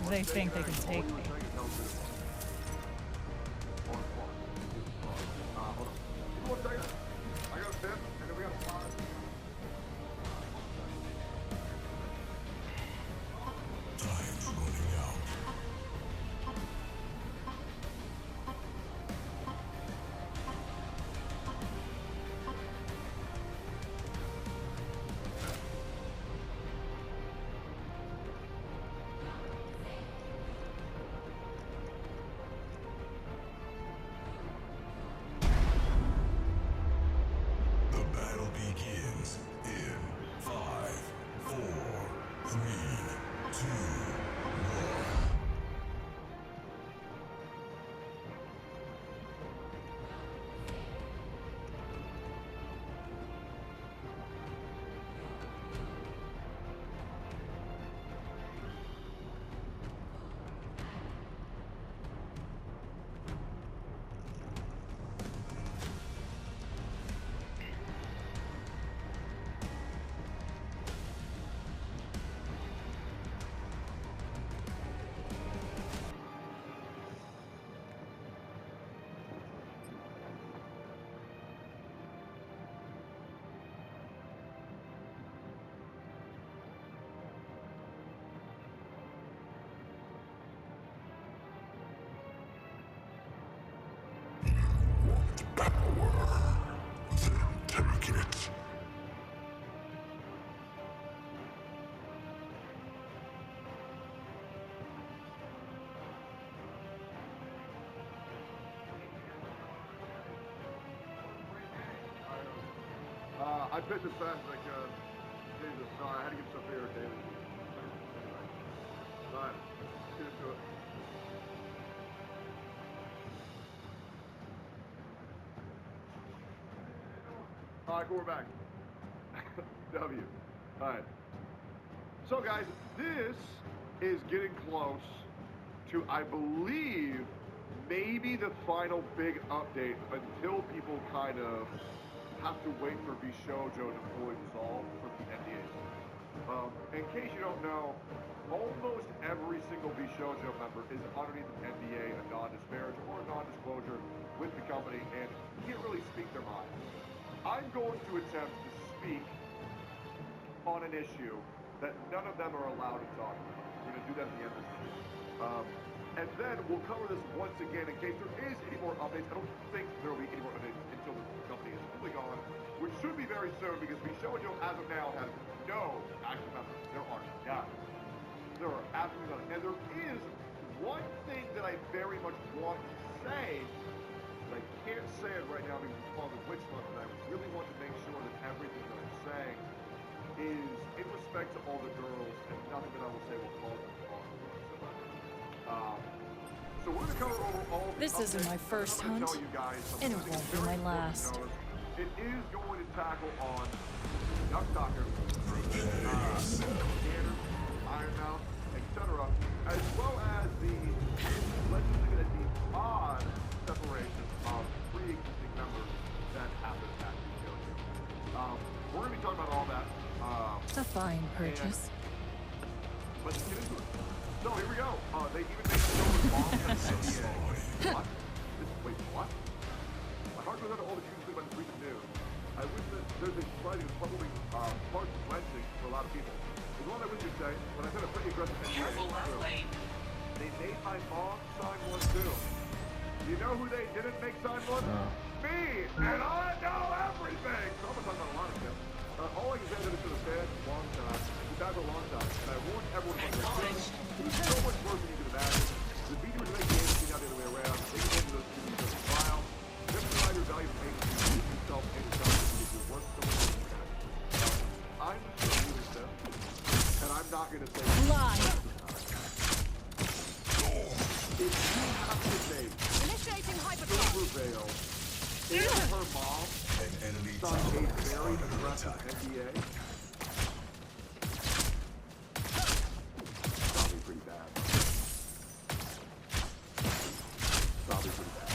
they think they can take me. Hold on. 1 second. I got a 5, and then we got a 5. Time's running out. The battle begins in 5, 4, 3, 2, 1. Take it. I pitched as fast as I could. Jesus, no, I had to get stuff irritated. Alright, let's get into it. Alright, cool, we're back. W. Alright. So guys, this is getting close to, I believe, maybe the final big update until people kind of have to wait for Bishojo to fully resolve for the NDAs. In case you don't know, almost every single Bishojo member is underneath an NDA, a non-disparage or a non-disclosure with the company, and can't really speak their mind. I'm going to attempt to speak on an issue that none of them are allowed to talk about. We're going to do that at the end of this video. And then we'll cover this once again in case there is any more updates. I don't think there will be any more updates until the company is fully gone, which should be very soon because Bishojo as of now has no active members. There are none. There are absolutely none. And there is one thing that I very much want to say, but I can't say it right now because it's called the Witch Month, and I really want to make sure that everything that I'm saying is in respect to all the girls, and nothing that I will say will cause them harm whatsoever. So we're going to cover over all the This isn't my first hunt, tell you guys and it something won't be very my important last. to notice. It is going to tackle on Duckstalker, Scanner, Ironmouth, etc., as well as the, let's just look at the odd separation of pre-existing members that happen at the show. We're going to be talking about all that. A fine purchase. Let's get into it. So here we go. They even made it over long as NDA. What? Wait, what? My heart goes out to all the people who think about this recent news. I wish that there's a surprising, probably heart-wrenching for a lot of people. The one I wish you'd say, when I said a pretty aggressive NDA, they made my mom sign one too. You know who they didn't make sign one? Me! And I know everything! So I'm gonna talk about a lot of shit. All I can say is that it's been a bad, long time. It's bad for a long time. And I warned everyone about this. It was so much worse than you could imagine. The video was making games, not the other way around. They can into those videos as a trial. Just provide your value for making you use yourself and yourself because you're worth so much more than that. I'm just going to do this stuff. And I'm not going to say Lie. if you have to make Initiating hyperdrive. Silver Veil and her mom An enemy sign tower a is very under aggressive attack. NDA, probably pretty bad. Probably pretty bad.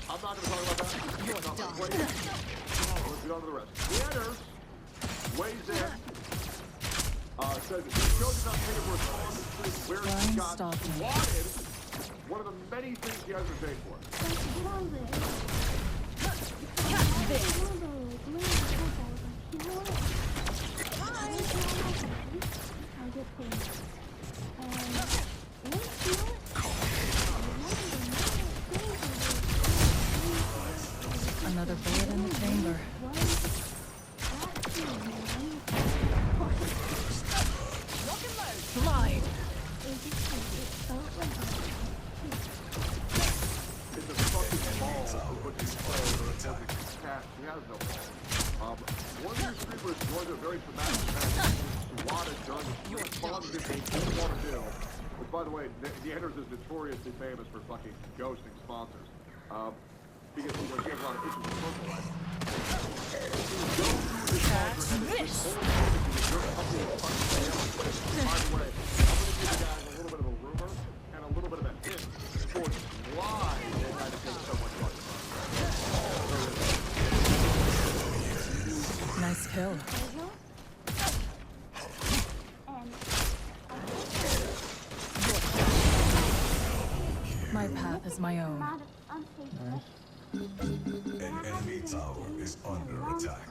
I'm not going to talk about that. You're Not done. my place. Let's get on to the rest. Leander weighs in. Says he chose not to take it for his own where he Blind got stalking. swatted. One of the many things he hasn't paid for. Another bullet in the chamber. Slide. It's a fucking ball is what you play. Cat, he has no ball. One of your streamers joined a very traumatic event. Swatted during the response that they didn't want to do. Which, by the way, Neanders is notoriously famous for fucking ghosting sponsors. Because he has a lot of issues with personal life. Catch this. By the way, I'm going to give you guys a little bit of a rumor and a little bit of a hint towards why they had to take so much money. Nice kill. My path is my own. An enemy tower is under attack.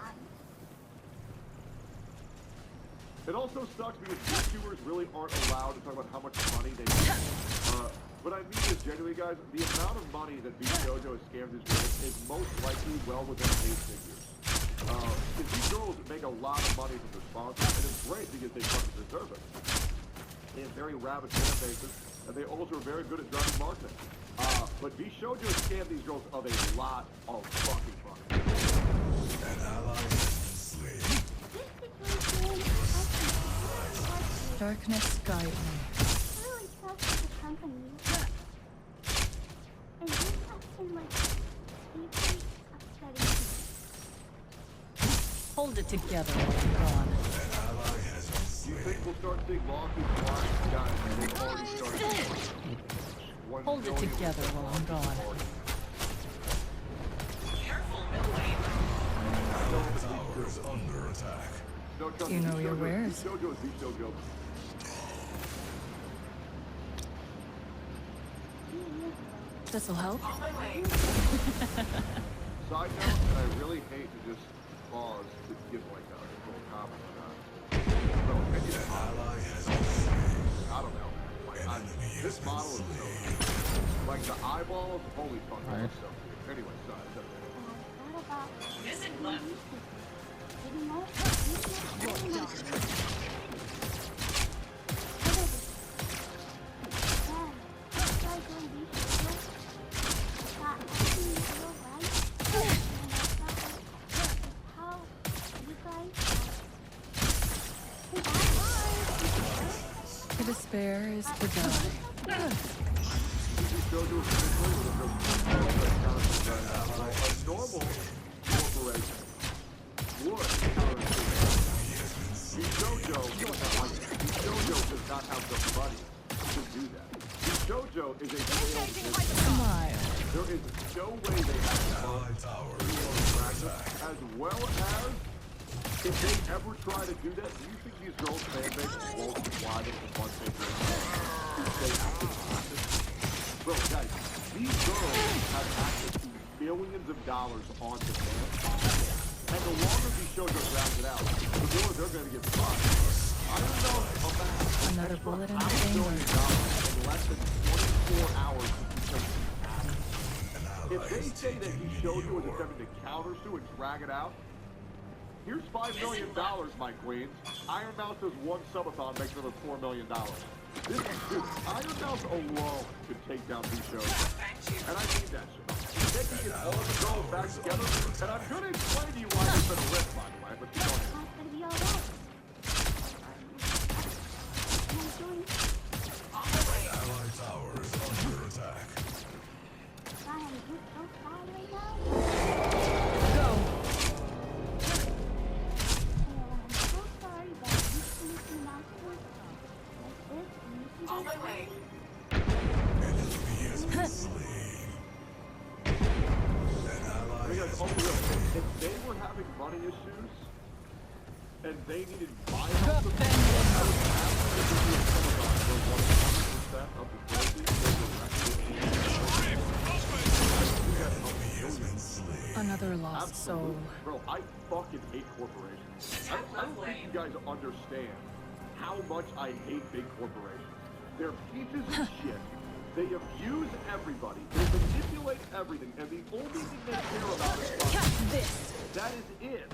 It also sucks because YouTubers really aren't allowed to talk about how much money they make. But I mean this genuinely, guys. The amount of money that BJojo has scammed his girls is most likely well within 8 figures. Because these girls make a lot of money from their sponsors, and it's great because they fucking deserve it. They have very rabid fan bases, and they also are very good at driving marketing. But BJojo has scammed these girls of a lot of fucking money. An ally has been slain. Darkness guide me. Really trust the company. And this has been like deeply upsetting. Hold it together while I'm gone. An ally has been Do you slain. think we'll start seeing lawsuits flying? Guys, they've already started. Hold it together while I'm gone. The tower is under attack. No, trust You me, know your wares. BJojo is BJojo. This'll help. Side note, and I really hate to just pause to give like a little comment on that. So, opinion An is mine. ally has been slain. I don't know. Like, An enemy has this been model is so slain. like the eyeballs, holy fuck, that was so weird. Anyway, sorry. What about Missing left. didn't know? To despair is to die. BJojo is officially with a normal corporation would BJojo does not have the money to do that. BJojo is a small business. Smile. There is no way they have the money Ally tower to is do under practice, attack. as well as if they ever try to do that, do you think these girls' fan base won't supply them with once they do it? They have to practice. Bro, guys, these girls have access to millions of dollars on demand. And the longer these shows are grounded out, the more they're going to get fucked. I don't know about Another bullet in the $5 chamber. billion in less than 24 hours. If they say that he showed you was attempting to counter sue and drag it out, here's $5 million, my queens. Iron Mouse does one subathon, makes another $4 million. This is, dude, Iron Mouse alone could take down these shows. And I need that shit. Then he gets all the girls back together, and I'm going to explain to you why there's been a rift, by the way, but keep going. That's gonna be alright. Ally tower is under attack. I am just so sad right now. Go. And I'm so sorry that you see me not like this. And you see On my way. An enemy has been slain. An ally Because, has oh, been real, slain. if they were having money issues, and they needed buy-off, Vengeance. Another lost soul. Bro, I fucking hate corporations. I don't think you guys understand how much I hate big corporations. They're pieces of shit. They abuse everybody. They manipulate everything. And the only thing they care about is profit. This. That is it.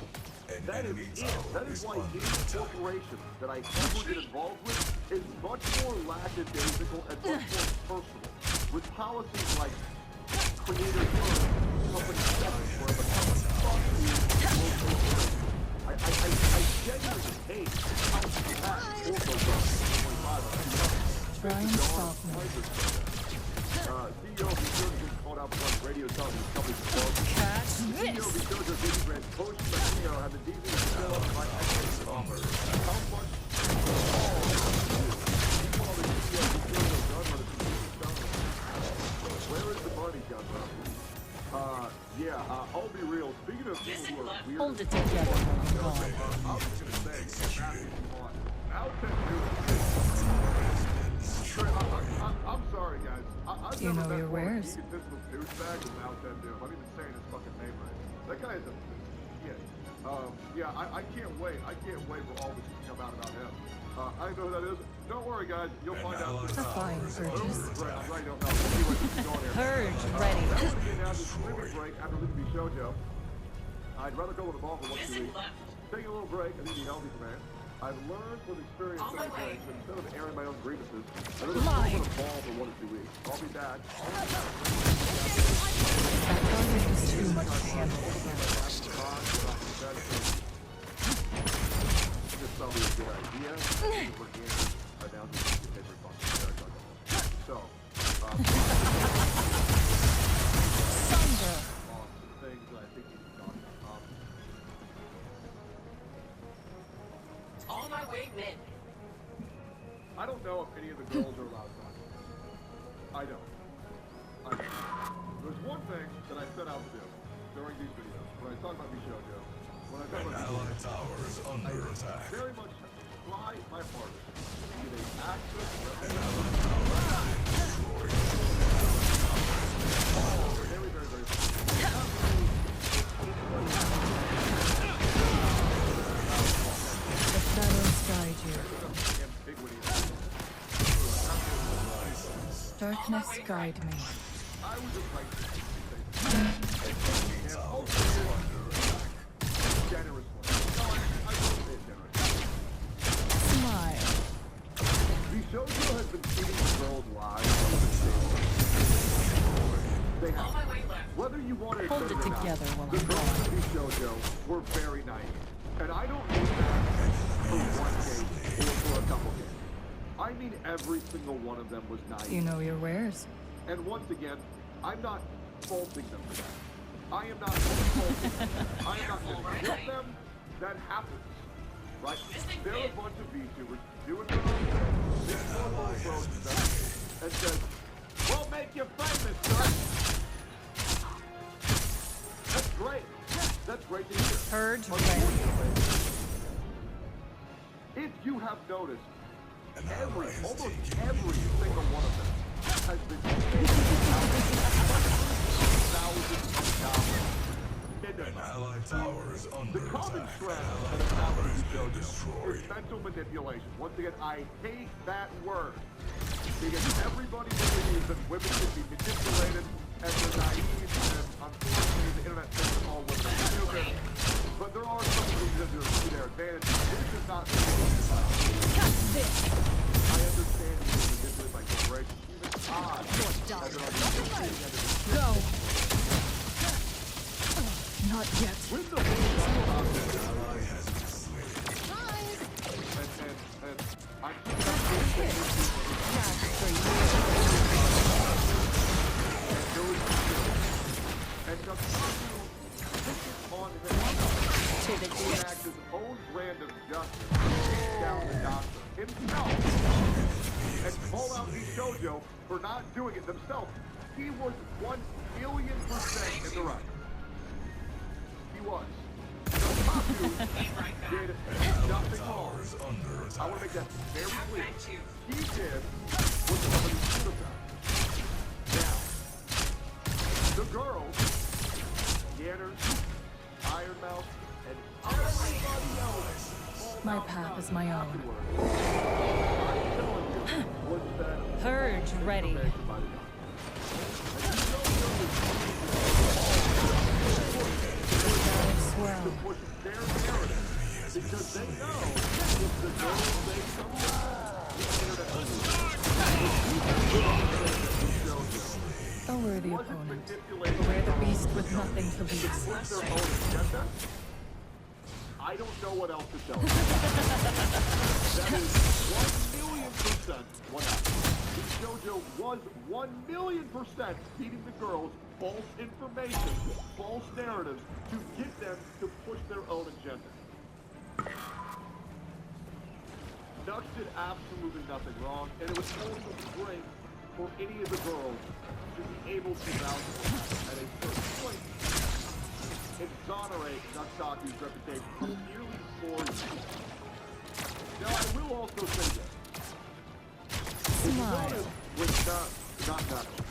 That is it. That is why any corporation that I ever get involved with is much more lackadaisical and much more personal. With policies like creator first, company second, where the company fuck you, I genuinely hate how bad also does 25. Try and stop me. CEO of the Surgeon called out for radio television company's closed. Catch CEO of the this. Surgeon Disney Brand Coach Martino had the DC to fill up by excellent offer. How much where is the money, Gunner? Yeah, I'll be real. Speaking of people who are weird, Hold it together while I'm gone. I was just gonna say, Matthew, come on. I'm sorry, guys. I've You never know met your more wares. egotistical douchebag than Malten do. I'm even saying his fucking name right. That guy is a shit. Yeah, I can't wait. I can't wait for all this to come out about him. I know who that is. Don't worry, guys. You'll find out. We're fine, Burgess. Right, I'm right, don't know. Anyway, keep going here. Purge ready. That would be now this swimming break after Lucy Shoujo. I'd rather go with the ball for 1 2 weeks. Taking a little break, I think be healthy for man. I've learned from experience so many things that instead of airing my own grievances, I'd rather go with the ball for 1 2 weeks. I'll be back. That project is too much to handle. This felt like a good idea. We're announcing the paper function. So, Thunder. awesome things that I think you can talk about. On my way, men. I don't know if any of the girls are allowed to. I don't. There's one thing that I set out to do during these videos when I talk about Bishojo. When I talk An about allied tower is under attack. very much try my hardest to get a access very, very, very The shadows guide you. ambiguity. Darkness guide me. I was just like and also generously. No, I don't say generously. Smile. Bishojo has been feeding the girls lies on the stage. They have. Whether you want to Hold admit it or not, together while the I'm girls gone. of Bishojo were very naive. And I don't mean that for one game or for a couple games. I mean every single one of them was naive. You know your wares. And once again, I'm not faulting them for that. I am not faulting them. I am not with them. That happens, right? They're a bunch of VTubers doing their own thing. This little approach to them and says, "We'll make you famous, son." That's great. That's great to hear. Purge ready. Unfortunately, if you have noticed, almost every single one of them has been thousands of dollars into An them. allied tower is under The common attack. thread An that allied is tower happening has to been JoJo destroyed. is mental manipulation. Once again, I hate that word. Because everybody believes that women should be manipulated and they're naive, and unfortunately the internet thinks all women are stupid. But there are some things that are to their advantage. This is not Catch this. I understand you can manipulate by corporations. Even I, as an organization, Go. Not yet. with the whole about this, Ally has been slain. and I'm Catch for you. and just on him To the to depths. enact his own brand of justice down the doctor himself and call out Bishojo for not doing it themselves. He was 1,000,000% in the right. He was. The top did nothing wrong. Tower is under I attack. want to make that very clear. Thank you. He did what somebody should have done. Now, the girls, Yanners, Ironmouth, and everybody else. My path is my own. Afterwards, I'm telling you, was that Purge ready. information by the guy. Swell. To push their narrative because they know if the girls say something, A worthy wasn't opponent. manipulating Beware the girls beast with nothing to to lose. push their own agenda. I don't know what else to tell you. That is 1,000,000% what happened. JoJo was 1,000,000% feeding the girls false information, false narratives to get them to push their own agenda. Nux did absolutely nothing wrong, and it was also great for any of the girls to be able to vouch for that at a certain point, exonerate Nuxtaki's reputation for nearly 4 years. Now, I will also say this. Smile. With not Nux,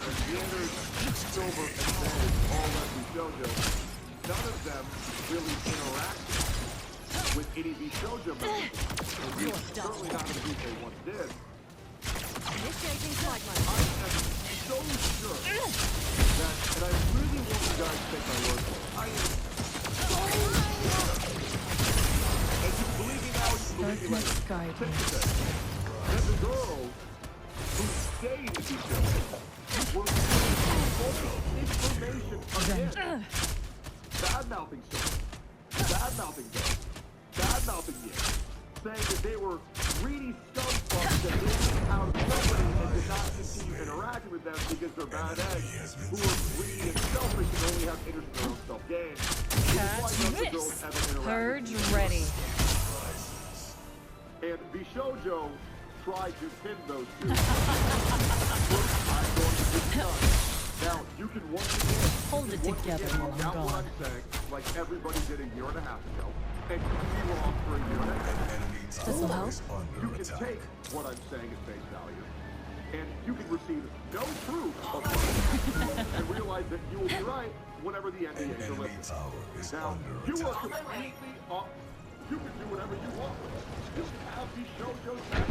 and Yanders, Silver, and Vez all left with JoJo, none of them really interacted with any of these JoJo members. And certainly not in the group they once did. Initiating flight I mode. am so sure that, and I really want you guys to take my word for it, I am so sure. And you believe me now, you believe me Darkness later. guide Take me. this. That the girls who stayed in these shows were false information again. Bad-mouthing Silver, bad-mouthing Vez, bad-mouthing Yin, saying that they were greedy scumfucks that lived out of company and did not continue interacting with them because they're bad eggs who are greedy and selfish and only have interest in their own self-gain. Catch this. Purge ready. And Bishojo tried to pin those two. I'm going to discuss. Now, you can once again Hold it together while I'm doubt what gone. I'm saying, like everybody did a year and a half ago, and you can be wrong for a year and a half. Enemy This'll tower help. is You under can attack. take what I'm saying at face value, and you can receive no proof of what and realize that you will be right whenever the An NDA enemy delivers. tower is Now, under you are attack. completely up. You can do whatever you want with it. You can have these Bishojo's back.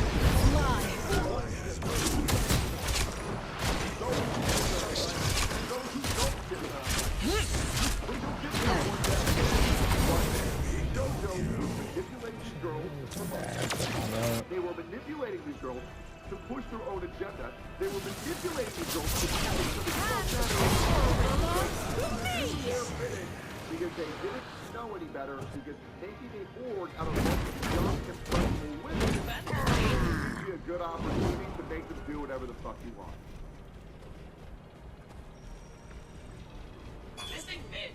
They were manipulating these girls to push their own agenda. They were manipulating these girls to push because they didn't know any better, because making a board out of young, impressionable women would be a good opportunity to make them do whatever the fuck you want. Missing mid.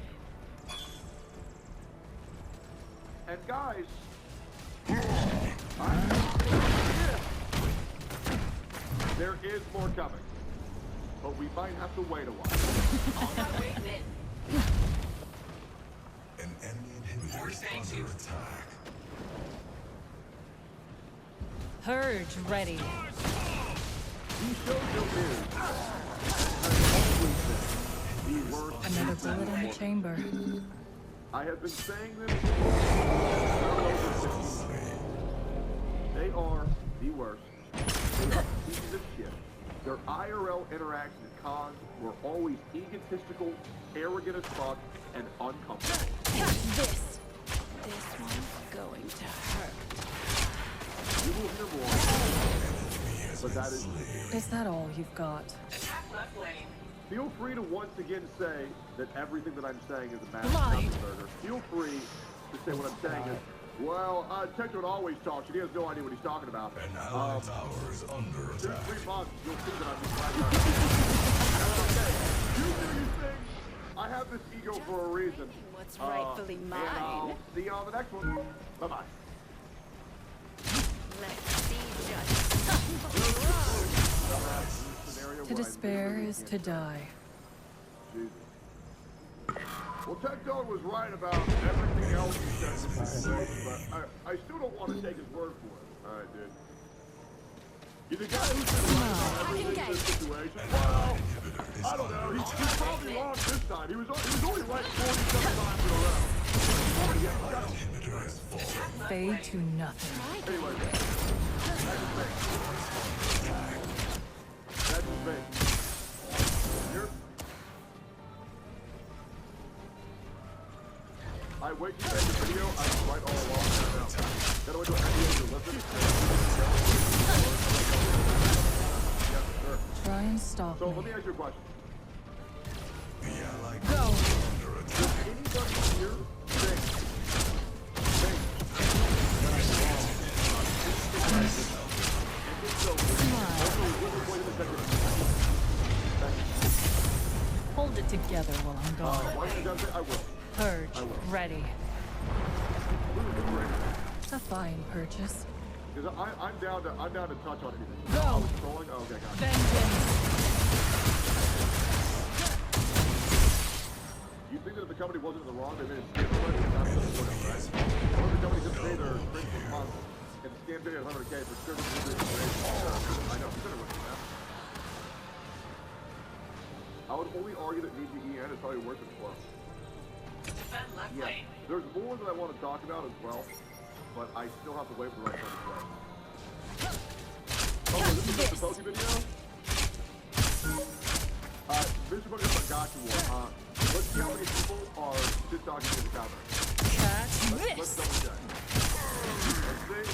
And guys, there is more coming, but we might have to wait a while. On my way mid. An enemy inhibitor is Thank under you. attack. Purge ready. Bishojo is, has always been, the worst. Another bullet in the chamber. I have been saying this for well over 15 years. They are the worst. They are pieces of shit. Their IRL interactions at cons were always egotistical, arrogant as fuck, and uncomfortable. This. This one's going to hurt. You will hear more, but that is. Is that all you've got? Attack left lane. Feel free to once again say that everything that I'm saying is a massive Blind. burger. Feel free to say what I'm saying is, well, Tetra always talks, and he has no idea what he's talking about. An allied tower is under Through attack. 3 months, you'll see that I'm just right. Okay, you do these things. I have this ego for a reason. What's rightfully And I'll mine. see you on the next one. Bye-bye. Let's see just. Scenario To where I despair literally is can't to die. Jesus. Well, Tech Dog was right about everything else he said. alright, dude. You're the guy who's been right about everything in this situation. Well, I don't know. He's probably wrong this time. He was only right 47 times in a row. Inhibitor has fallen. Fade to nothing. Anyway, that's his face. Here. I wait to end the video. I was right all along. Gotta wait till the video to listen. Yes, sir. Try and stop So let me. me ask you a question. The allied Go. is under attack. Does anybody here think that I'm wrong? And if so, also, wait a second. Hold it together while I'm gone. Why did you guys say I will? Purge. I will. Ready. Because A fine purchase. I'm down to touch on anything. Go. I was trolling. Oh, okay, got it. Vengeance. You think that if the company wasn't in the wrong, they made it scam already? That's the point, right? What if the company just paid their principal month and scammed it at 100K for service delivery? I know, consider what you have. I would only argue that VGEN is probably worse than Flow. Defend left Yeah, lane. there's more that I want to talk about as well, but I still have to wait for the right time to play. Oh, this is Mr. Pokey video? Mr. Pokey, I got you one. Let's see how many people are shit talking in the comments. Catch Let's this. double check. Let's see.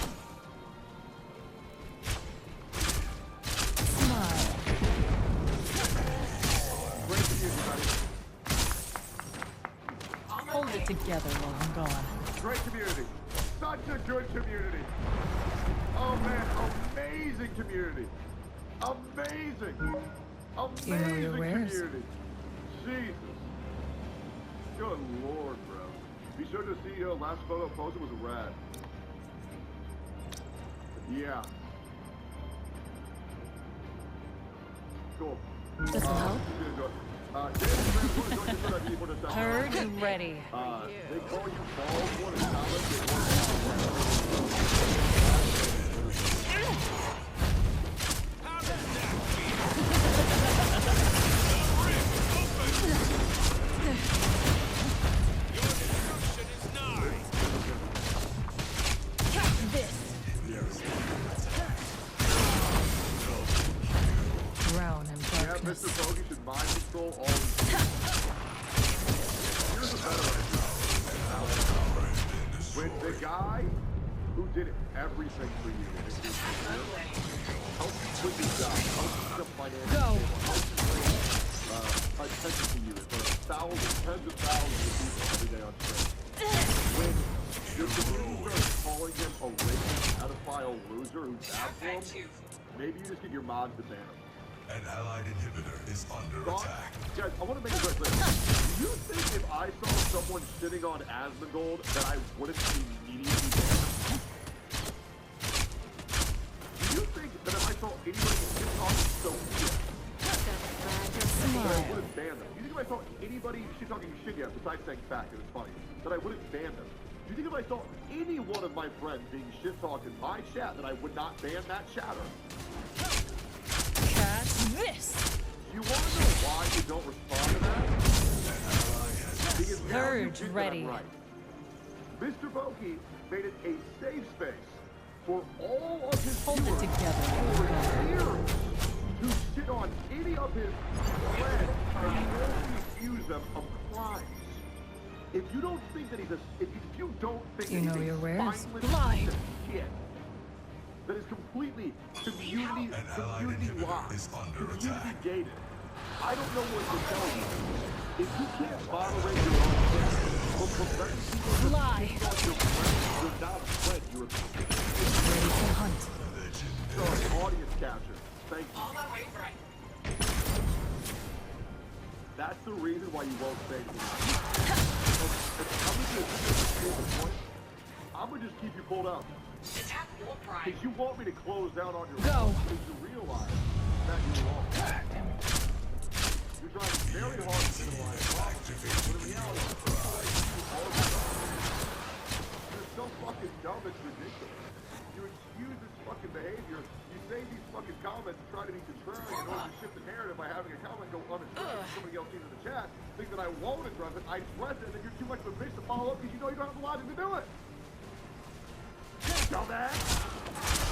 Smile. Great to you, buddy. Hold it together while I'm gone. Great community. Such a good community. Oh man, amazing community. Amazing. You know your Amazing wares. community. Jesus. Good lord, bro. Be sure to see last photo posted was a rad. Yeah. Cool. This'll help. Purge ready. They call you balls one and Thomas. This. Drown in Yeah, darkness. Mr. Bogey should mind control all these. Here's a better idea. When the guy who did everything for you, helped you quit your job, helped you get financial, Go. helped you bring attention to you in front of thousands, tens of thousands of people every day on stream. When your community starts calling him a racist, pedophile loser who's bad for him, maybe you just get your mods to ban him. An allied inhibitor is under attack. Guys, I want to make it very clear. Do you think if I saw someone shitting on Asmongold that I wouldn't immediately ban them? Do you think that if I saw anybody shitting on Sophia that I wouldn't ban them? Do you think if I saw anybody shit-talking shit yet, besides saying fact, and it's funny, that I wouldn't ban them? Do you think if I saw any one of my friends being shit-talked in my chat that I would not ban that chatter? Catch this. You want to know why you don't respond to that? Because now you Purge think that ready. I'm right. Mr. Bokey made it a safe space for all of his Hold it viewers together. for years to shit on any of his friends and falsely accuse them of crimes. If you don't think that if you don't think You that know he's a your wares. spineless Lie. piece of shit that is completely community inhibitor locked, is under community attack. gated. I don't know what to tell you. If you can't moderate your own shit from preventing people from Lie. being on your friend, you're not a friend, you're a Ready to hunt. so, audience capture. Thank you. All that way right. That's the reason why you won't say anything. I'm gonna just keep you pulled out. Attack your prime. Because you want me to close down on your Go. wall because you realize that you're wrong. You're trying very hard to minimize problems. But in reality, all of your you're so fucking dumb, it's ridiculous. you excuse this fucking behavior, you say these fucking comments and try to be contrarian in order to shift the narrative by having a comment go unaddressed. Somebody else sees in the chat, think that I won't address it, I address it, and then you're too much of a bitch to follow up because you know you don't have the logic to do it. Dumbass!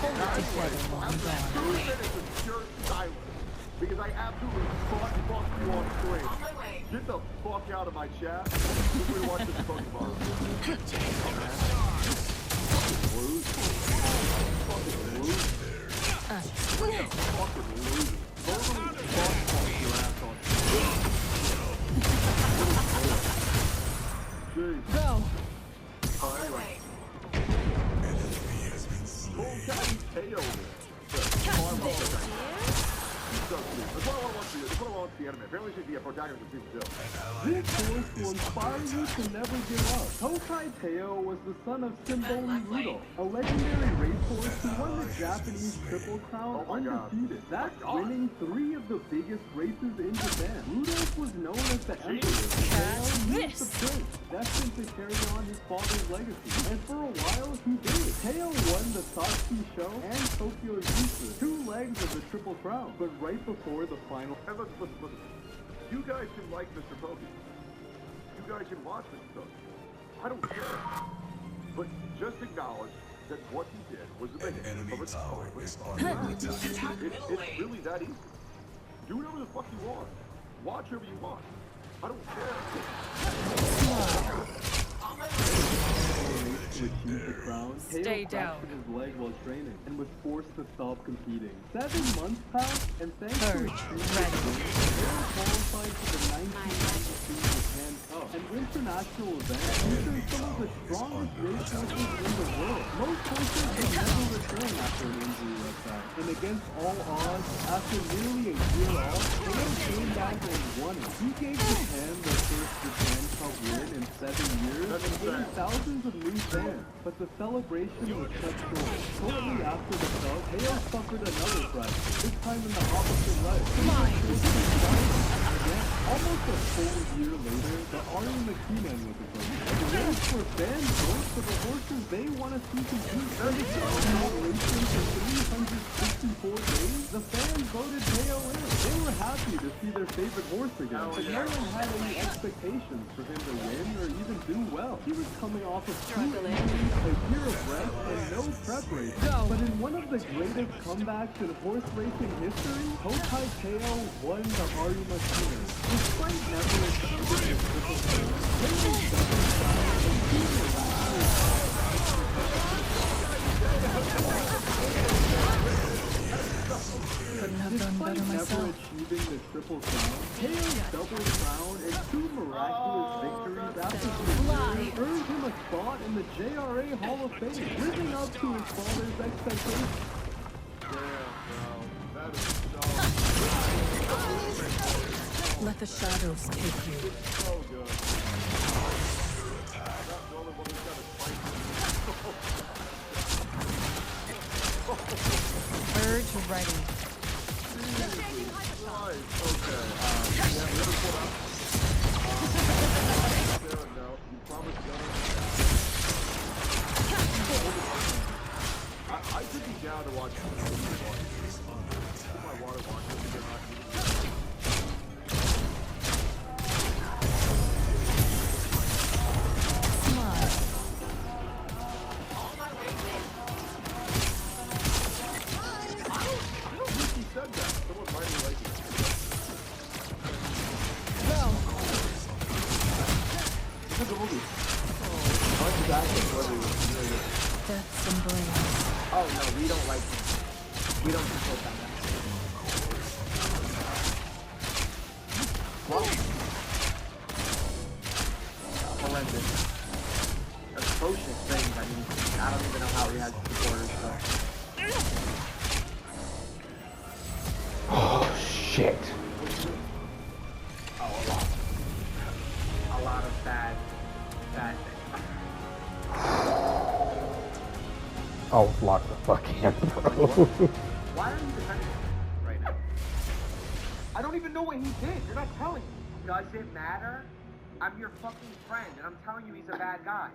Anyway, after 2 minutes of pure silence, because I absolutely fuck you on screen. On my way. Get the fuck out of my chat. We're going to watch this fucking bar. Fucking lose. Fucking lose. Fucking lose. Totally fuck your ass on. Jeez. Go. On my way. Enemy has been slain. KO That's what I want to see. That's what I want to see anime. Apparently she'd be a protagonist of season 2. This force will inspire you to never give up. Tokai Teo was the son of Simboli Rudo, a legendary racehorse who won the Japanese Triple Crown Oh my God. undefeated. That's winning 3 of the biggest races in Japan. Rudolph was known as the Emperor. Teo used the prince, destined to carry on his father's legacy. And for a while, he did. Teo won the Satsuki Show and Tokyo Jutsu, 2 legs of the Triple Crown. But right before the final... And listen. You guys can like Mr. Pokey. You guys can watch Mr. Pokey. I don't care. But just acknowledge that what he did was the An beginning enemy of a tower is under attack. It's really that easy. Do whatever the fuck you want. Watch whatever you want. I don't care. To achieve the crown, Stay Teo down. fractured his leg while training and was forced to stop competing. 7 months passed, and thanks to his Purge. Teo qualified for the 1992 Japan Cup, an international event featuring some of the strongest racehorses in the world. Most horses would never return after an injury like that, and against all odds, after nearly a year off, Teo came back and won it. He gave Japan their first Japan Cup win in 7 years and gained thousands of new fans. But the celebration was cut short. Shortly after the cup, Teo suffered another fracture, this time in the opposite leg. Almost a full year later, the Ari McKinnon was approached. The race for fan votes for the horses they want to see compete. Racing for 364 days, the fans voted Teo in. They were happy to see their favorite horse again, but no one had any expectations for him to win or even do well. He was coming off of 2 injuries, a year of rest, and no prep race. But in one of the greatest comebacks in horse racing history, Tokai Teo won the Ari McKinnon. Despite never achieving the triple crown, Teo's double crown and two miraculous Couldn't have done better Despite never myself. achieving the triple crown, Teo's double crown and 2 miraculous victories after the year earned him a spot in the JRA Hall of Fame, living up to his father's expectations. Damn, bro. That is Let the shadows take you. so good. Not the only one who's got a fight. Urge ready. Right, okay. Yeah, we haven't pulled up. No, you promised I could be down to watch my water watch. Smile. I don't think he said that. Someone might be like it. Go. Look at the movie. Death's embrace. Oh no, we don't like him. We don't support that guy. Well, horrendous. Atrocious things. I mean, I don't even know how he has supporters, but. Oh shit. Oh, a lot of bad things. Oh, lock the fuck in, bro. Why are you defending him right now? I don't even know what he did. You're not telling me. Does it matter? I'm your fucking friend, and I'm telling you he's a bad guy.